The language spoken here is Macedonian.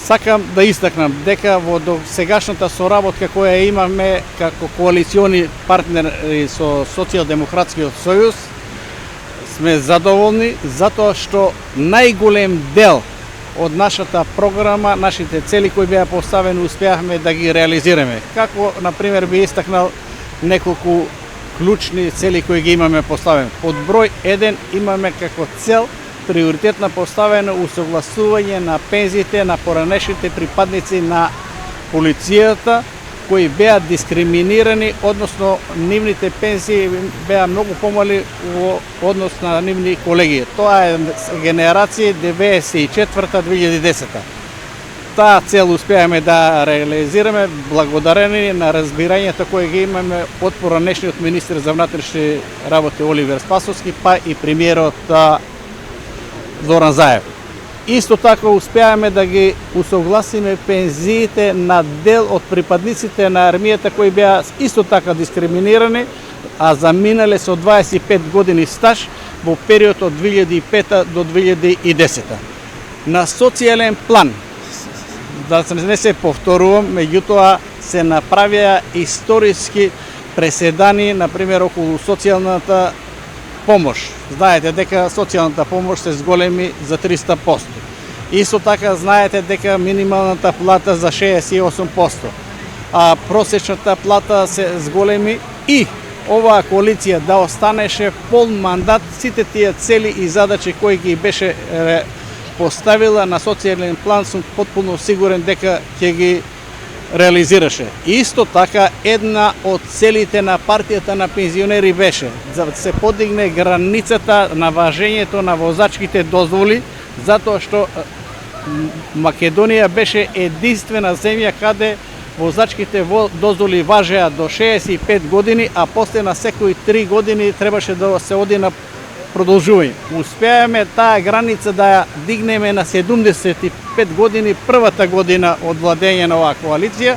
Сакам да истакнам дека во сегашната соработка која имаме како коалициони партнери со Социјалдемократскиот сојуз, сме задоволни затоа што најголем дел од нашата програма, нашите цели кои беа поставени, успеавме да ги реализираме. Како, например, би истакнал неколку клучни цели кои ги имаме поставени. Под број 1 имаме како цел приоритетно поставено усогласување на пензиите на поранешните припадници на полицијата кои беа дискриминирани, односно нивните пензии беа многу помали во однос на нивни колеги. Тоа е генерација 94-2010. Таа цел успеаме да реализираме благодарение на разбирањето кое ги имаме од поранешниот министер за внатрешни работи Оливер Спасовски, па и премиерот Зоран Заев. Исто така успеаме да ги усогласиме пензиите на дел од припадниците на армијата кои беа исто така дискриминирани, а заминале со 25 години стаж во период од 2005 до 2010. На социјален план, да не се повторувам, меѓутоа се направија историски преседани, например, околу социјалната помош. Знаете дека социјалната помош се зголеми за 300%. Исто така знаете дека минималната плата за 68%, а просечната плата се зголеми и оваа коалиција да останеше полн мандат сите тие цели и задачи кои ги беше поставила на социјален план, сум потпуно сигурен дека ќе ги реализираше. Исто така, една од целите на партијата на пензионери беше да се подигне границата на важењето на возачките дозволи, затоа што Македонија беше единствена земја каде возачките дозволи важеа до 65 години, а после на секои 3 години требаше да се оди на продолжување. Успеаме таа граница да ја дигнеме на 75 години, првата година од владење на оваа коалиција.